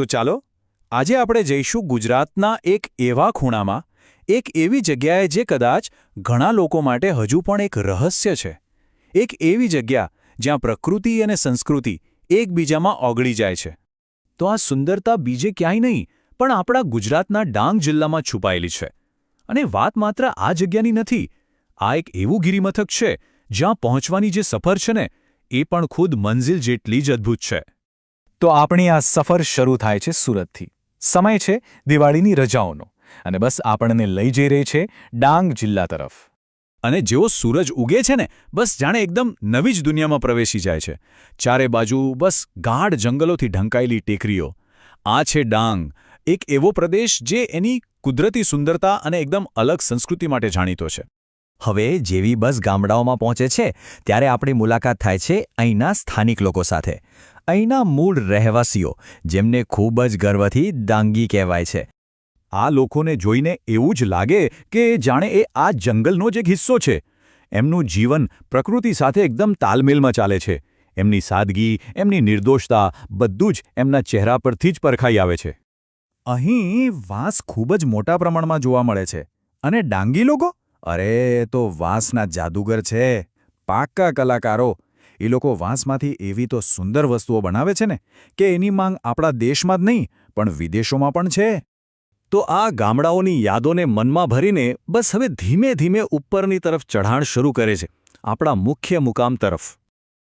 તો ચાલો આજે આપણે જઈશું ગુજરાતના એક એવા ખૂણામાં, એક એવી જગ્યાએ જે કદાચ ઘણા લોકો માટે હજુ પણ એક રહસ્ય છે. એક એવી જગ્યા જ્યાં પ્રકૃતિ અને સંસ્કૃતિ એકબીજામાં ઓગળી જાય છે. તો આ સુંદરતા બીજે ક્યાંય નહીં પણ આપણા ગુજરાતના ડાંગ જિલ્લામાં છુપાયેલી છે. અને વાત માત્ર આ જગ્યાની નથી. આ એક એવું ગિરિમથક છે જ્યાં પહોંચવાની જે સફર છે ને એ પણ ખુદ મંઝિલ જેટલી જ અદ્ભુત છે. તો આપણી આ સફર શરૂ થાય છે સુરતથી. સમય છે દિવાળીની રજાઓનો અને બસ આપણને લઈ જઈ રહી છે ડાંગ જિલ્લા તરફ. અને જેવો સૂરજ ઉગે છે ને બસ જાણે એકદમ નવી જ દુનિયામાં પ્રવેશી જાય છે. ચારે બાજુ બસ ગાઢ જંગલોથી ઢંકાયેલી ટેકરીઓ. આ છે ડાંગ, એક એવો પ્રદેશ જે એની કુદરતી સુંદરતા અને એકદમ અલગ સંસ્કૃતિ માટે જાણીતો છે. હવે જેવી બસ ગામડાઓમાં પહોંચે છે ત્યારે આપણી મુલાકાત થાય છે અહીંના સ્થાનિક લોકો સાથે. અહીંના મૂળ રહેવાસીઓ, જેમને ખૂબ જ ગર્વથી ડાંગી કહેવાય છે. આ લોકોને જોઈને એવું જ લાગે કે જાણે એ આ જંગલનો જ એક હિસ્સો છે. એમનું જીવન પ્રકૃતિ સાથે એકદમ તાલમેલમાં ચાલે છે. એમની સાદગી, એમની નિર્દોષતા બધું જ એમના ચહેરા પરથી જ પરખાઈ આવે છે. અહીં વાંસ ખૂબ જ મોટા પ્રમાણમાં જોવા મળે છે. અને ડાંગી લોકો? અરે તો વાંસના જાદુગર છે, પાક્કા કલાકારો. એ લોકો વાંસમાંથી એવી તો સુંદર વસ્તુઓ બનાવે છે ને કે એની માંગ આપણા દેશમાં જ નહીં પણ વિદેશોમાં પણ છે. તો આ ગામડાઓની યાદોને મનમાં ભરીને બસ હવે ધીમે ધીમે ઉપરની તરફ ચઢાણ શરૂ કરે છે, આપણા મુખ્ય મુકામ તરફ.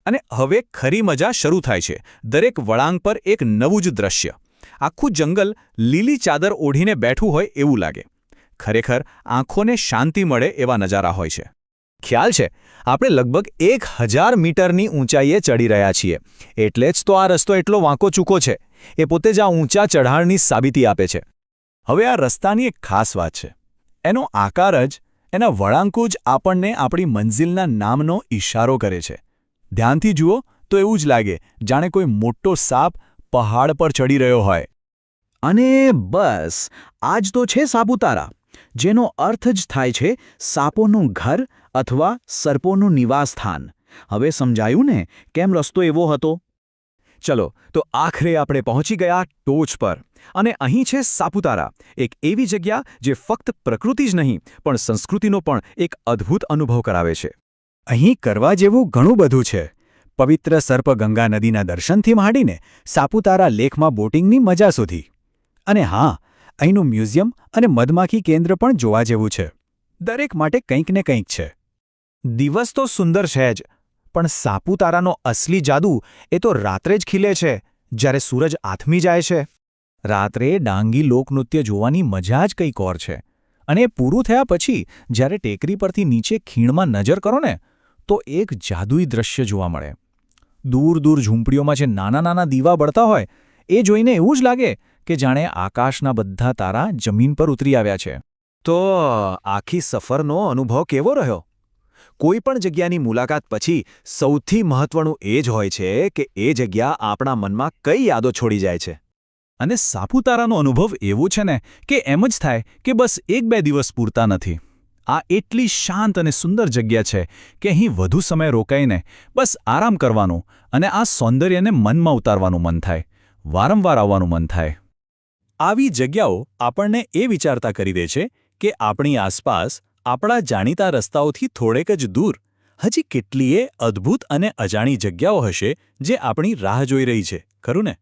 અને હવે ખરી મજા શરૂ થાય છે. દરેક વળાંગ પર એક નવું જ દ્રશ્ય. આખું જંગલ લીલી ચાદર ઓઢીને બેઠું હોય એવું લાગે. ખરેખર આંખોને શાંતિ મળે એવા નજારા હોય છે. ખ્યાલ છે, આપણે લગભગ 1000 મીટરની ઊંચાઈએ ચડી રહ્યા છીએ. એટલે જ તો આ રસ્તો એટલો વાંકો ચૂકો છે. એ પોતે જ આ ઊંચા ચઢાણની સાબિતી આપે છે. હવે આ રસ્તાની એક ખાસ વાત છે. એનો આકાર જ, એના વળાંકો જ આપણને આપણી મંઝિલના નામનો ઇશારો કરે છે. ધ્યાનથી જુઓ તો એવું જ લાગે જાણે કોઈ મોટો સાપ પહાડ પર ચડી રહ્યો હોય. અને બસ આ જ તો છે સાપુતારા, જેનો અર્થ જ થાય છે સાપોનું ઘર અથવા સર્પોનું નિવાસસ્થાન. હવે સમજાયું ને કેમ રસ્તો એવો હતો? ચલો તો આખરે આપણે પહોંચી ગયા ટોચ પર. અને અહીં છે સાપુતારા, એક એવી જગ્યા જે ફક્ત પ્રકૃતિ જ નહીં પણ સંસ્કૃતિનો પણ એક અદ્ભુત અનુભવ કરાવે છે. અહીં કરવા જેવું ઘણું બધું છે. પવિત્ર સર્પગંગા નદીના દર્શનથી માંડીને સાપુતારા લેકમાં બોટિંગની મજા સુધી. અને હા, અહીંનું મ્યુઝિયમ અને મધમાખી કેન્દ્ર પણ જોવા જેવું છે. દરેક માટે કંઈક ને કંઈક છે. દિવસ તો સુંદર છે જ, પણ સાપુતારાનો અસલી જાદુ એ તો રાત્રે જ ખીલે છે, જ્યારે સૂરજ આથમી જાય છે. રાત્રે ડાંગી લોકનૃત્ય જોવાની મજા જ કંઈક ઓર છે. અને એ પૂરું થયા પછી જ્યારે ટેકરી પરથી નીચે ખીણમાં નજર કરો ને તો એક જાદુઈ દ્રશ્ય જોવા મળે. દૂર દૂર ઝૂંપડીઓમાં જે નાના નાના દીવા બળતા હોય એ જોઈને એવું જ લાગે કે જાણે આકાશના બધા તારા જમીન પર ઉતરી આવ્યા છે. તો આખી સફરનો અનુભવ કેવો રહ્યો? કોઈ પણ જગ્યાની મુલાકાત પછી સૌથી મહત્વનું એ જ હોય છે કે એ જગ્યા આપણા મનમાં કઈ યાદો છોડી જાય છે. અને સાપુતારાનો અનુભવ એવો છે ને કે એમ જ થાય કે બસ 1-2 દિવસ પૂરતા નથી. આ એટલી શાંત અને સુંદર જગ્યા છે કે અહીં વધુ સમય રોકાઈને બસ આરામ કરવાનું અને આ સૌંદર્યને મનમાં ઉતારવાનું મન થાય, વારંવાર આવવાનું મન થાય. આવી જગ્યાઓ આપણને એ વિચારતા કરી દે છે કે આપણી આસપાસ, આપણા જાણીતા રસ્તાઓથી થોડેક જ દૂર હજી કેટલીય અદ્ભુત અને અજાણી જગ્યાઓ હશે જે આપણી રાહ જોઈ રહી છે, ખરું ને?